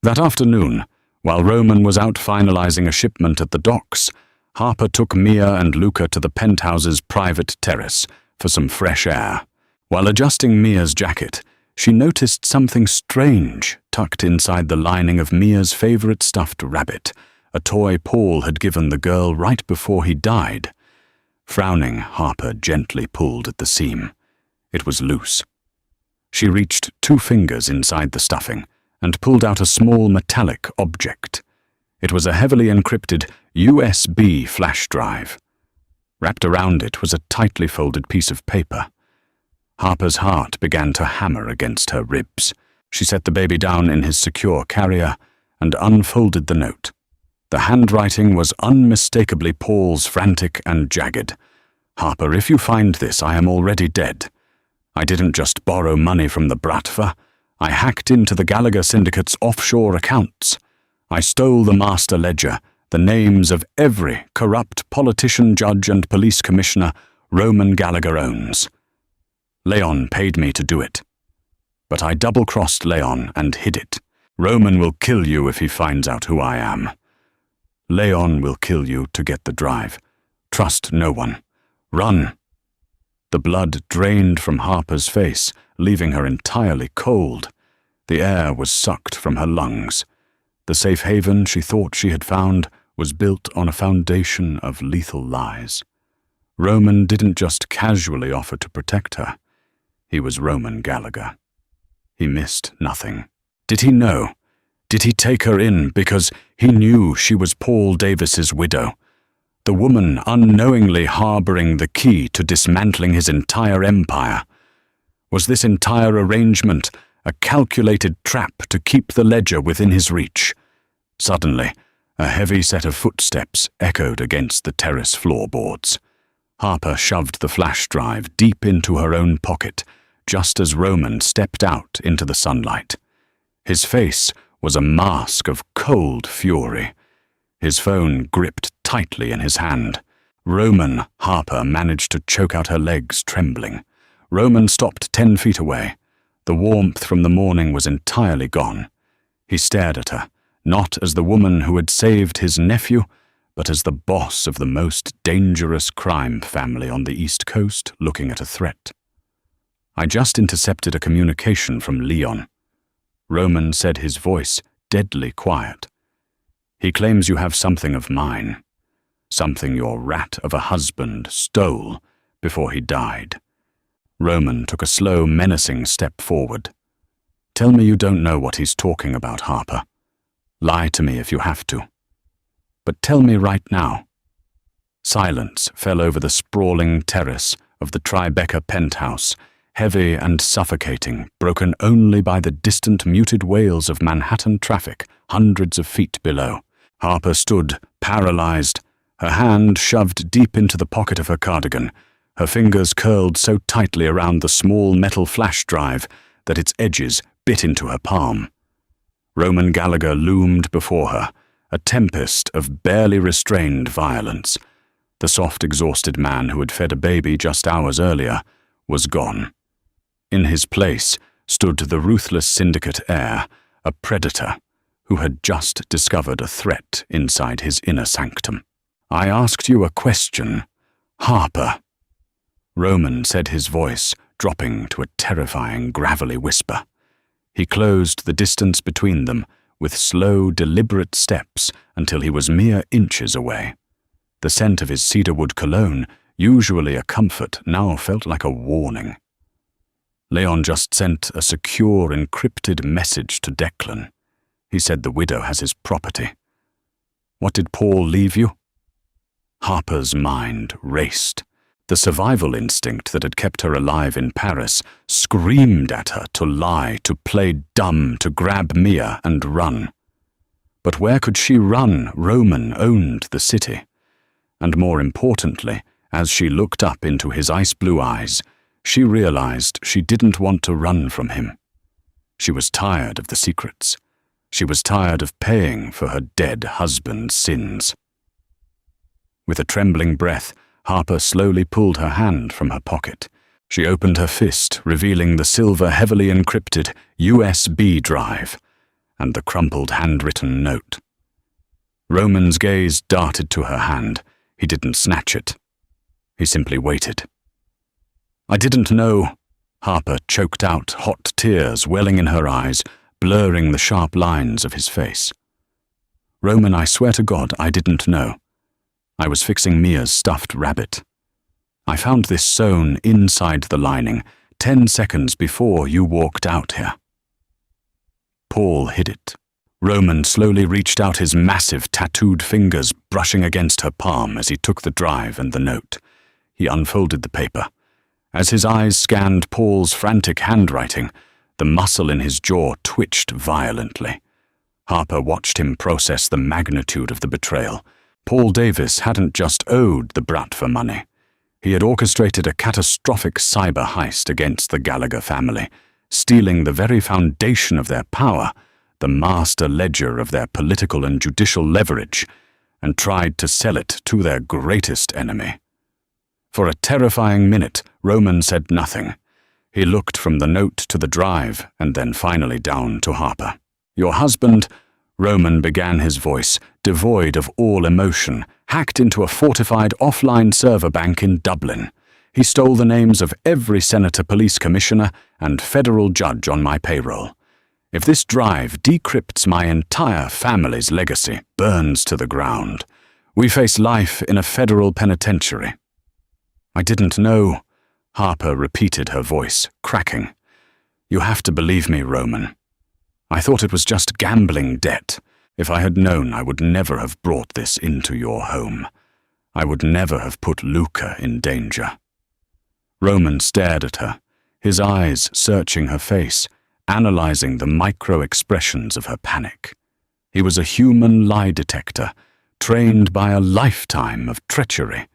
That afternoon, while Roman was out finalizing a shipment at the docks, Harper took Mia and Luca to the penthouse's private terrace for some fresh air. While adjusting Mia's jacket, she noticed something strange tucked inside the lining of Mia's favorite stuffed rabbit, a toy Paul had given the girl right before he died. Frowning, Harper gently pulled at the seam. It was loose. She reached 2 fingers inside the stuffing and pulled out a small metallic object. It was a heavily encrypted USB flash drive. Wrapped around it was a tightly folded piece of paper. Harper's heart began to hammer against her ribs. She set the baby down in his secure carrier and unfolded the note. The handwriting was unmistakably Paul's, frantic and jagged. "Harper, if you find this, I am already dead. I didn't just borrow money from the Bratva. I hacked into the Gallagher Syndicate's offshore accounts. I stole the master ledger, the names of every corrupt politician, judge, and police commissioner Roman Gallagher owns. Leon paid me to do it. But I double-crossed Leon and hid it. Roman will kill you if he finds out who I am. Leon will kill you to get the drive. Trust no one. Run." The blood drained from Harper's face, leaving her entirely cold. The air was sucked from her lungs. The safe haven she thought she had found was built on a foundation of lethal lies. Roman didn't just casually offer to protect her. He was Roman Gallagher. He missed nothing. Did he know? Did he take her in because he knew she was Paul Davis's widow? The woman unknowingly harboring the key to dismantling his entire empire. Was this entire arrangement a calculated trap to keep the ledger within his reach? Suddenly, a heavy set of footsteps echoed against the terrace floorboards. Harper shoved the flash drive deep into her own pocket, just as Roman stepped out into the sunlight. His face was a mask of cold fury. His phone gripped tightly in his hand. Harper managed to choke out her legs, trembling. Roman stopped 10 feet away. The warmth from the morning was entirely gone. He stared at her, not as the woman who had saved his nephew, but as the boss of the most dangerous crime family on the East Coast looking at a threat. "I just intercepted a communication from Leon." Roman said, his voice deadly quiet. "He claims you have something of mine, something your rat of a husband stole before he died." Roman took a slow, menacing step forward. "Tell me you don't know what he's talking about, Harper. Lie to me if you have to. But tell me right now." Silence fell over the sprawling terrace of the Tribeca penthouse, heavy and suffocating, broken only by the distant muted wails of Manhattan traffic hundreds of feet below. Harper stood, paralyzed, her hand shoved deep into the pocket of her cardigan, her fingers curled so tightly around the small metal flash drive that its edges bit into her palm. Roman Gallagher loomed before her, a tempest of barely restrained violence. The soft, exhausted man who had fed a baby just hours earlier was gone. In his place stood the ruthless syndicate heir, a predator who had just discovered a threat inside his inner sanctum. "I asked you a question, Harper." Roman said, his voice dropping to a terrifying, gravelly whisper. He closed the distance between them with slow, deliberate steps until he was mere inches away. The scent of his cedarwood cologne, usually a comfort, now felt like a warning. "Leon just sent a secure, encrypted message to Declan. He said the widow has his property. What did Paul leave you?" Harper's mind raced. The survival instinct that had kept her alive in Paris screamed at her to lie, to play dumb, to grab Mia and run. But where could she run? Roman owned the city. And more importantly, as she looked up into his ice-blue eyes, she realized she didn't want to run from him. She was tired of the secrets. She was tired of paying for her dead husband's sins. With a trembling breath, Harper slowly pulled her hand from her pocket. She opened her fist, revealing the silver, heavily encrypted USB drive and the crumpled handwritten note. Roman's gaze darted to her hand. He didn't snatch it. He simply waited. "I didn't know." Harper choked out, hot tears welling in her eyes, blurring the sharp lines of his face. "Roman, I swear to God, I didn't know. I was fixing Mia's stuffed rabbit. I found this sewn inside the lining 10 seconds before you walked out here." Paul hid it. Roman slowly reached out, his massive, tattooed fingers brushing against her palm as he took the drive and the note. He unfolded the paper. As his eyes scanned Paul's frantic handwriting, the muscle in his jaw twitched violently. Harper watched him process the magnitude of the betrayal. Paul Davis hadn't just owed the brat for money. He had orchestrated a catastrophic cyber heist against the Gallagher family, stealing the very foundation of their power, the master ledger of their political and judicial leverage, and tried to sell it to their greatest enemy. For a terrifying minute, Roman said nothing. He looked from the note to the drive and then finally down to Harper. "Your husband..." Roman began, his voice, devoid of all emotion, hacked into a fortified offline server bank in Dublin. He stole the names of every senator, police commissioner, and federal judge on my payroll. If this drive decrypts my entire family's legacy, burns to the ground, we face life in a federal penitentiary. I didn't know, Harper repeated, her voice cracking. You have to believe me, Roman. I thought it was just gambling debt. If I had known, I would never have brought this into your home. I would never have put Luca in danger. Roman stared at her, his eyes searching her face, analyzing the micro-expressions of her panic. He was a human lie detector, trained by a lifetime of treachery.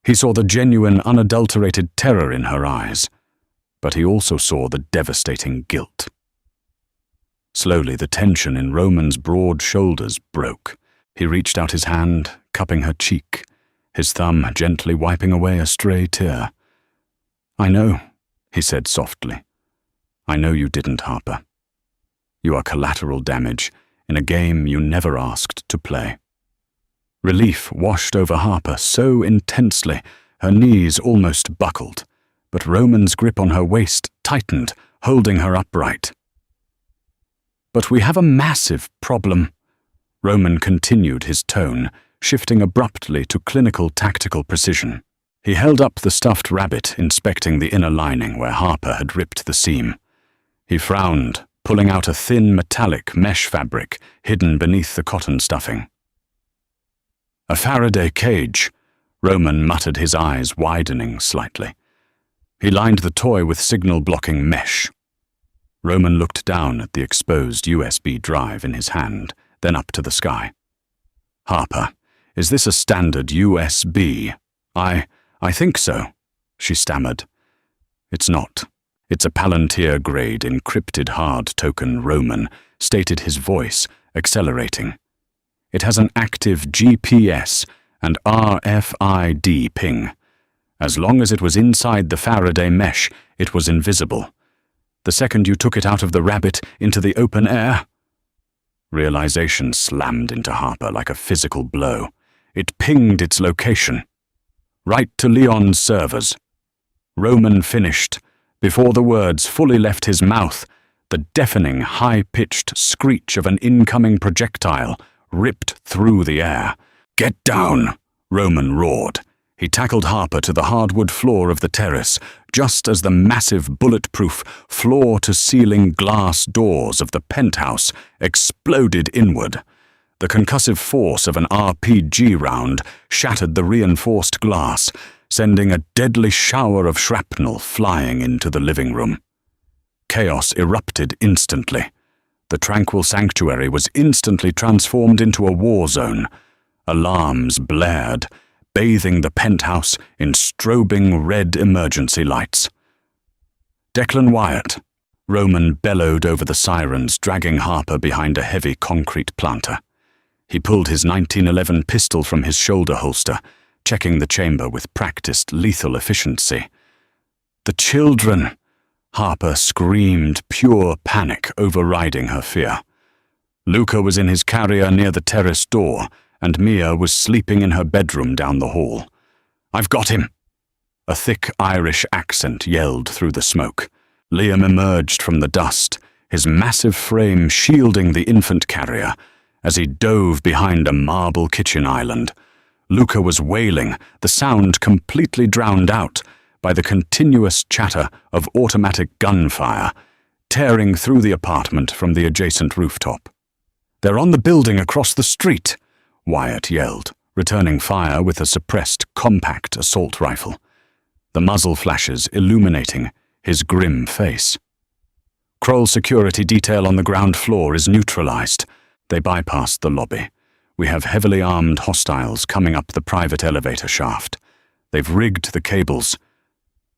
He saw the genuine, unadulterated terror in her eyes, but he also saw the devastating guilt. Slowly, the tension in Roman's broad shoulders broke. He reached out his hand, cupping her cheek, his thumb gently wiping away a stray tear. I know, he said softly. I know you didn't, Harper. You are collateral damage in a game you never asked to play. Relief washed over Harper so intensely, her knees almost buckled, but Roman's grip on her waist tightened, holding her upright. But we have a massive problem, Roman continued, his tone shifting abruptly to clinical tactical precision. He held up the stuffed rabbit, inspecting the inner lining where Harper had ripped the seam. He frowned, pulling out a thin metallic mesh fabric hidden beneath the cotton stuffing. A Faraday cage, Roman muttered, his eyes widening slightly. He lined the toy with signal-blocking mesh. Roman looked down at the exposed USB drive in his hand, then up to the sky. Harper, is this a standard USB? I think so, she stammered. It's not. It's a Palantir-grade encrypted hard token, Roman stated, his voice accelerating. It has an active GPS and RFID ping. As long as it was inside the Faraday mesh, it was invisible. The second you took it out of the rabbit into the open air, realization slammed into Harper like a physical blow. It pinged its location. Right to Leon's servers. Roman finished. Before the words fully left his mouth, the deafening, high-pitched screech of an incoming projectile ripped through the air. Get down, Roman roared. He tackled Harper to the hardwood floor of the terrace, just as the massive bulletproof floor-to-ceiling glass doors of the penthouse exploded inward. The concussive force of an RPG round shattered the reinforced glass, sending a deadly shower of shrapnel flying into the living room. Chaos erupted instantly. The tranquil sanctuary was instantly transformed into a war zone. Alarms blared, bathing the penthouse in strobing red emergency lights. Declan Wyatt, Roman bellowed over the sirens, dragging Harper behind a heavy concrete planter. He pulled his 1911 pistol from his shoulder holster, checking the chamber with practiced lethal efficiency. The children! Harper screamed, pure panic overriding her fear. Luca was in his carrier near the terrace door, and Mia was sleeping in her bedroom down the hall. I've got him! A thick Irish accent yelled through the smoke. Liam emerged from the dust, his massive frame shielding the infant carrier, as he dove behind a marble kitchen island. Luca was wailing, the sound completely drowned out by the continuous chatter of automatic gunfire, tearing through the apartment from the adjacent rooftop. They're on the building across the street, Wyatt yelled, returning fire with a suppressed compact assault rifle, the muzzle flashes illuminating his grim face. Kroll security detail on the ground floor is neutralized. They bypassed the lobby. We have heavily armed hostiles coming up the private elevator shaft. They've rigged the cables.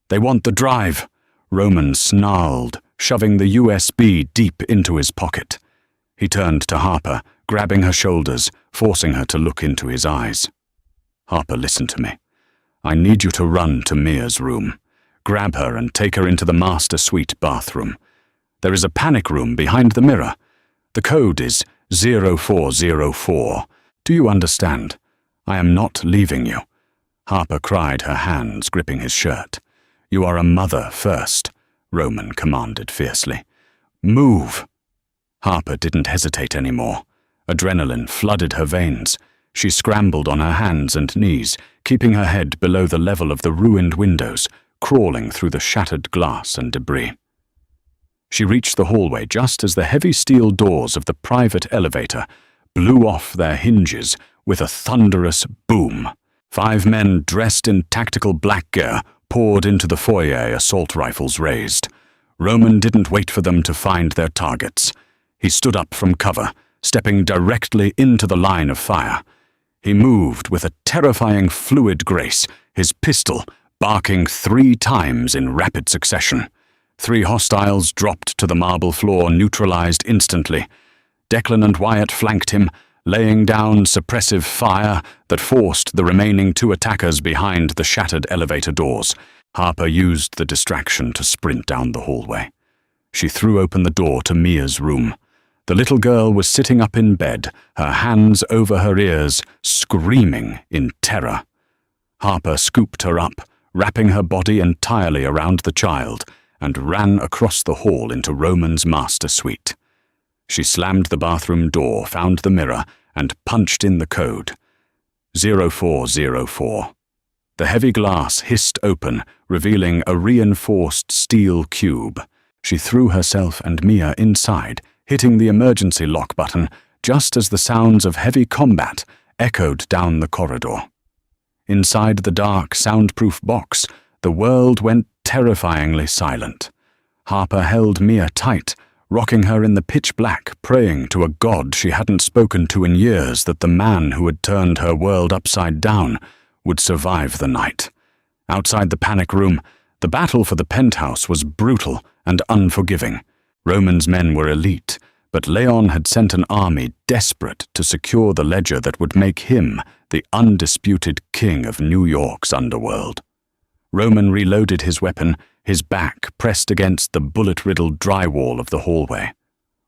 They want the drive, Roman snarled, shoving the USB deep into his pocket. He turned to Harper, grabbing her shoulders, forcing her to look into his eyes. Harper, listen to me. I need you to run to Mia's room. Grab her and take her into the master suite bathroom. There is a panic room behind the mirror. The code is 0404. Do you understand? I am not leaving you. Harper cried, her hands gripping his shirt. You are a mother first, Roman commanded fiercely. Move! Harper didn't hesitate anymore. Adrenaline flooded her veins. She scrambled on her hands and knees, keeping her head below the level of the ruined windows, crawling through the shattered glass and debris. She reached the hallway just as the heavy steel doors of the private elevator blew off their hinges with a thunderous boom. 5 men dressed in tactical black gear poured into the foyer, assault rifles raised. Roman didn't wait for them to find their targets. He stood up from cover, stepping directly into the line of fire. He moved with a terrifying fluid grace, his pistol barking 3 times in rapid succession. 3 hostiles dropped to the marble floor, neutralized instantly. Declan and Wyatt flanked him, laying down suppressive fire that forced the remaining 2 attackers behind the shattered elevator doors. Harper used the distraction to sprint down the hallway. She threw open the door to Mia's room. The little girl was sitting up in bed, her hands over her ears, screaming in terror. Harper scooped her up, wrapping her body entirely around the child, and ran across the hall into Roman's master suite. She slammed the bathroom door, found the mirror, and punched in the code. 0404. The heavy glass hissed open, revealing a reinforced steel cube. She threw herself and Mia inside, hitting the emergency lock button just as the sounds of heavy combat echoed down the corridor. Inside the dark, soundproof box, the world went terrifyingly silent. Harper held Mia tight, rocking her in the pitch black, praying to a god she hadn't spoken to in years that the man who had turned her world upside down would survive the night. Outside the panic room, the battle for the penthouse was brutal and unforgiving. Roman's men were elite, but Leon had sent an army desperate to secure the ledger that would make him the undisputed king of New York's underworld. Roman reloaded his weapon, his back pressed against the bullet-riddled drywall of the hallway.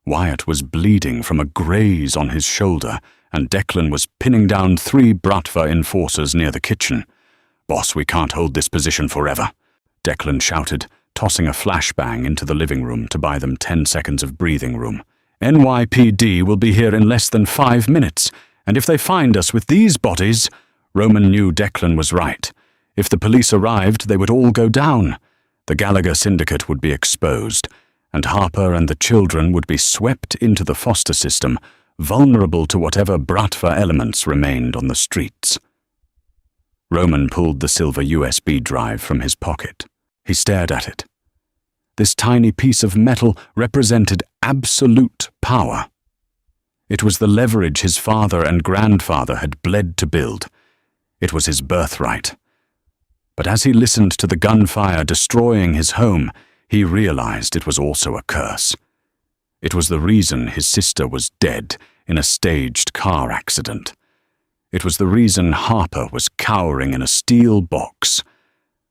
Wyatt was bleeding from a graze on his shoulder, and Declan was pinning down 3 Bratva enforcers near the kitchen. "Boss, we can't hold this position forever," Declan shouted, tossing a flashbang into the living room to buy them 10 seconds of breathing room. "NYPD will be here in less than 5 minutes, and if they find us with these bodies—" Roman knew Declan was right. If the police arrived, they would all go down. The Gallagher syndicate would be exposed, and Harper and the children would be swept into the foster system, vulnerable to whatever Bratva elements remained on the streets. Roman pulled the silver USB drive from his pocket. He stared at it. This tiny piece of metal represented absolute power. It was the leverage his father and grandfather had bled to build. It was his birthright. But as he listened to the gunfire destroying his home, he realized it was also a curse. It was the reason his sister was dead in a staged car accident. It was the reason Harper was cowering in a steel box.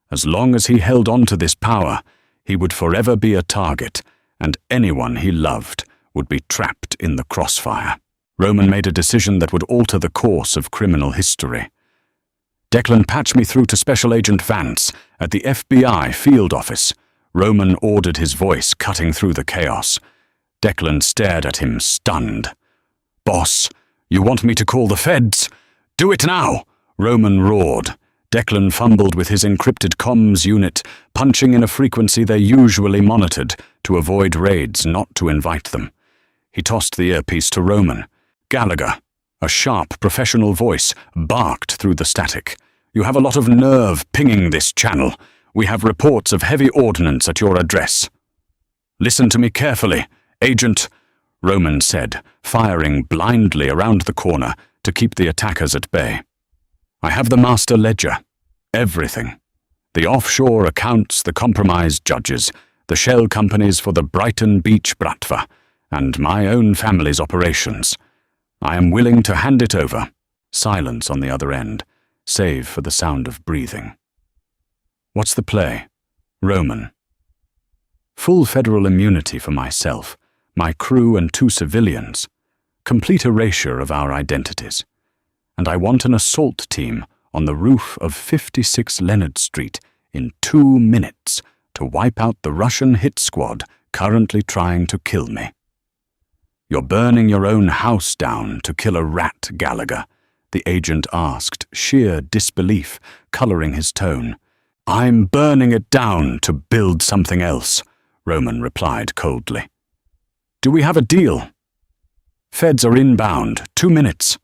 As long as he held on to this power, he would forever be a target, and anyone he loved would be trapped in the crossfire. Roman made a decision that would alter the course of criminal history. "Declan, patch me through to Special Agent Vance at the FBI field office," Roman ordered, his voice cutting through the chaos. Declan stared at him, stunned. "Boss, you want me to call the feds? Do it now!" Roman roared. Declan fumbled with his encrypted comms unit, punching in a frequency they usually monitored to avoid raids, not to invite them. He tossed the earpiece to Roman. "Gallagher." A sharp, professional voice barked through the static. "You have a lot of nerve pinging this channel. We have reports of heavy ordnance at your address." "Listen to me carefully, Agent," Roman said, firing blindly around the corner to keep the attackers at bay. "I have the master ledger. Everything. The offshore accounts, the compromised judges, the shell companies for the Brighton Beach Bratva, and my own family's operations. I am willing to hand it over." Silence on the other end, save for the sound of breathing. "What's the play?" Roman. "Full federal immunity for myself, my crew and 2 civilians. complete erasure of our identities. And I want an assault team on the roof of 56 Leonard Street in 2 minutes to wipe out the Russian hit squad currently trying to kill me." "You're burning your own house down to kill a rat, Gallagher," the agent asked, sheer disbelief coloring his tone. "I'm burning it down to build something else," Roman replied coldly. "Do we have a deal?" "Feds are inbound. 2 minutes."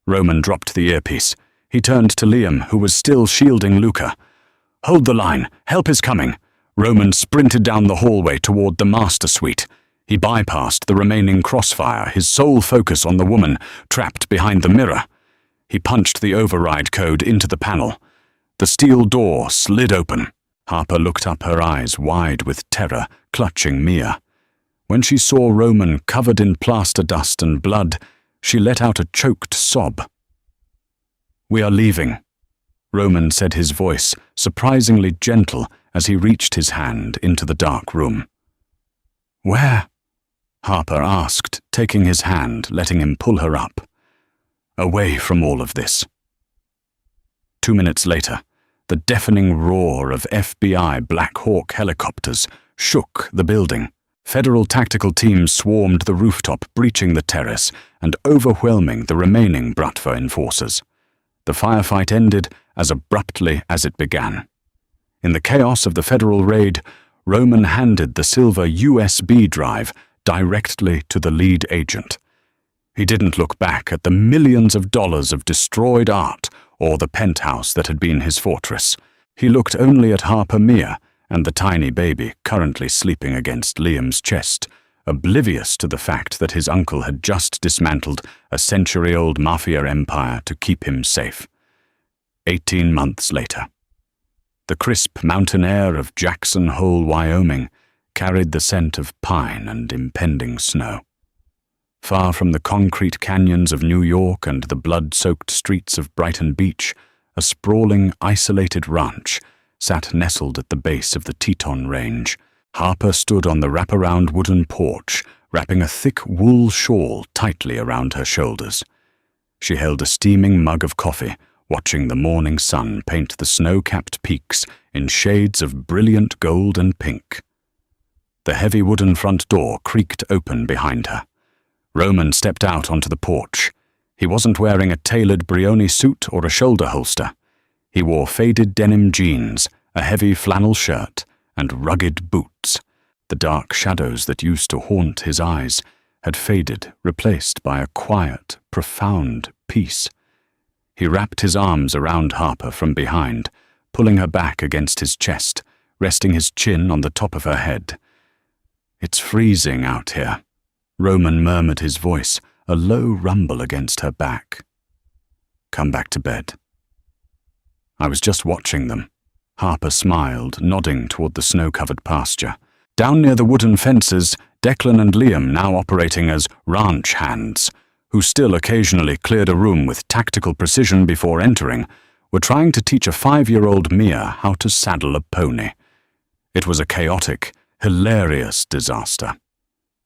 Roman dropped the earpiece. He turned to Liam, who was still shielding Luca. "Hold the line. Help is coming." Roman sprinted down the hallway toward the master suite. He bypassed the remaining crossfire, his sole focus on the woman trapped behind the mirror. He punched the override code into the panel. The steel door slid open. Harper looked up, her eyes wide with terror, clutching Mia. When she saw Roman covered in plaster dust and blood, she let out a choked sob. "We are leaving," Roman said, his voice surprisingly gentle as he reached his hand into the dark room. "Where?" Harper asked, taking his hand, letting him pull her up. "Away from all of this." 2 minutes later, the deafening roar of FBI Black Hawk helicopters shook the building. Federal tactical teams swarmed the rooftop, breaching the terrace and overwhelming the remaining Bratva enforcers. The firefight ended as abruptly as it began. In the chaos of the federal raid, Roman handed the silver USB drive directly to the lead agent. He didn't look back at the millions of dollars of destroyed art or the penthouse that had been his fortress. He looked only at Harper, Mia, and the tiny baby currently sleeping against Liam's chest, oblivious to the fact that his uncle had just dismantled a century-old Mafia empire to keep him safe. 18 months later. The crisp mountain air of Jackson Hole, Wyoming, carried the scent of pine and impending snow. Far from the concrete canyons of New York and the blood-soaked streets of Brighton Beach, a sprawling, isolated ranch sat nestled at the base of the Teton Range. Harper stood on the wraparound wooden porch, wrapping a thick wool shawl tightly around her shoulders. She held a steaming mug of coffee, watching the morning sun paint the snow-capped peaks in shades of brilliant gold and pink. The heavy wooden front door creaked open behind her. Roman stepped out onto the porch. He wasn't wearing a tailored Brioni suit or a shoulder holster. He wore faded denim jeans, a heavy flannel shirt, and rugged boots. The dark shadows that used to haunt his eyes had faded, replaced by a quiet, profound peace. He wrapped his arms around Harper from behind, pulling her back against his chest, resting his chin on the top of her head. "It's freezing out here," Roman murmured, his voice a low rumble against her back. "Come back to bed." "I was just watching them." Harper smiled, nodding toward the snow-covered pasture. Down near the wooden fences, Declan and Liam, now operating as ranch hands, who still occasionally cleared a room with tactical precision before entering, were trying to teach a 5-year-old Mia how to saddle a pony. It was a chaotic, hilarious disaster.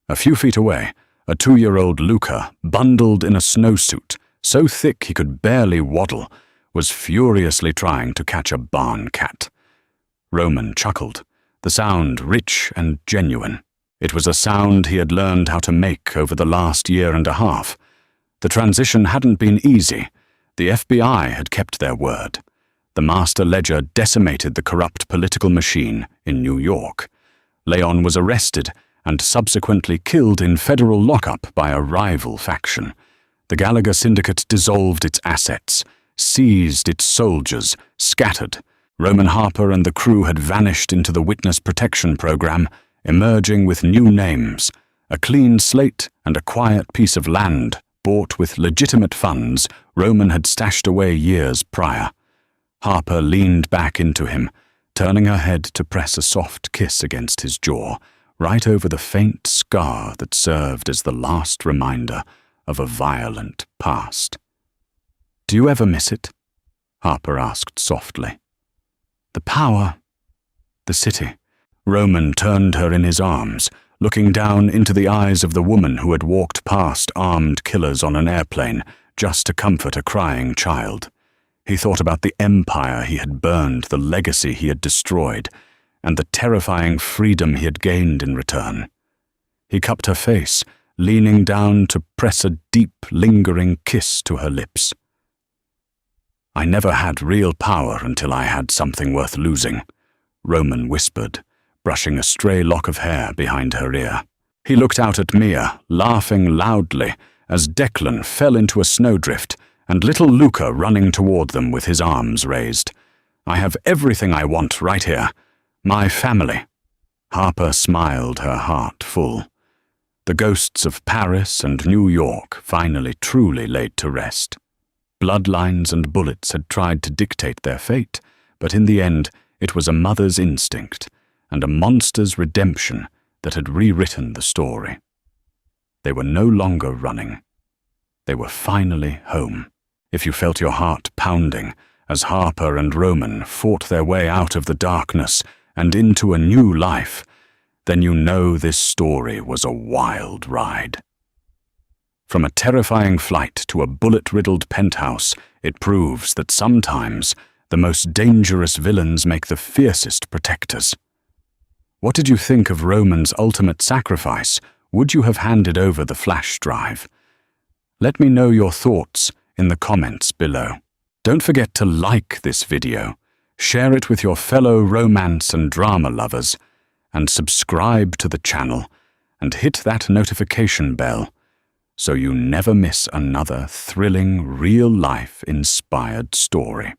A few feet away, a 2-year-old Luca, bundled in a snowsuit, so thick he could barely waddle, was furiously trying to catch a barn cat. Roman chuckled, the sound rich and genuine. It was a sound he had learned how to make over the last year and a half. The transition hadn't been easy. The FBI had kept their word. The master ledger decimated the corrupt political machine in New York. Leon was arrested and subsequently killed in federal lockup by a rival faction. The Gallagher syndicate dissolved its assets, seized its soldiers, scattered. Roman Harper and the crew had vanished into the witness protection program, emerging with new names, a clean slate and a quiet piece of land bought with legitimate funds Roman had stashed away years prior. Harper leaned back into him, turning her head to press a soft kiss against his jaw, right over the faint scar that served as the last reminder of a violent past. "Do you ever miss it?" Harper asked softly. "The power, the city." Roman turned her in his arms, looking down into the eyes of the woman who had walked past armed killers on an airplane just to comfort a crying child. He thought about the empire he had burned, the legacy he had destroyed, and the terrifying freedom he had gained in return. He cupped her face, leaning down to press a deep, lingering kiss to her lips. "I never had real power until I had something worth losing," Roman whispered, brushing a stray lock of hair behind her ear. He looked out at Mia, laughing loudly, as Declan fell into a snowdrift, and little Luca running toward them with his arms raised. "I have everything I want right here. My family." Harper smiled, her heart full. The ghosts of Paris and New York finally truly laid to rest. Bloodlines and bullets had tried to dictate their fate, but in the end it was a mother's instinct and a monster's redemption that had rewritten the story. They were no longer running. They were finally home. If you felt your heart pounding as Harper and Roman fought their way out of the darkness and into a new life, then you know this story was a wild ride. From a terrifying flight to a bullet-riddled penthouse, it proves that sometimes the most dangerous villains make the fiercest protectors. What did you think of Roman's ultimate sacrifice? Would you have handed over the flash drive? Let me know your thoughts in the comments below. Don't forget to like this video, share it with your fellow romance and drama lovers, and subscribe to the channel and hit that notification bell so you never miss another thrilling, real-life inspired story.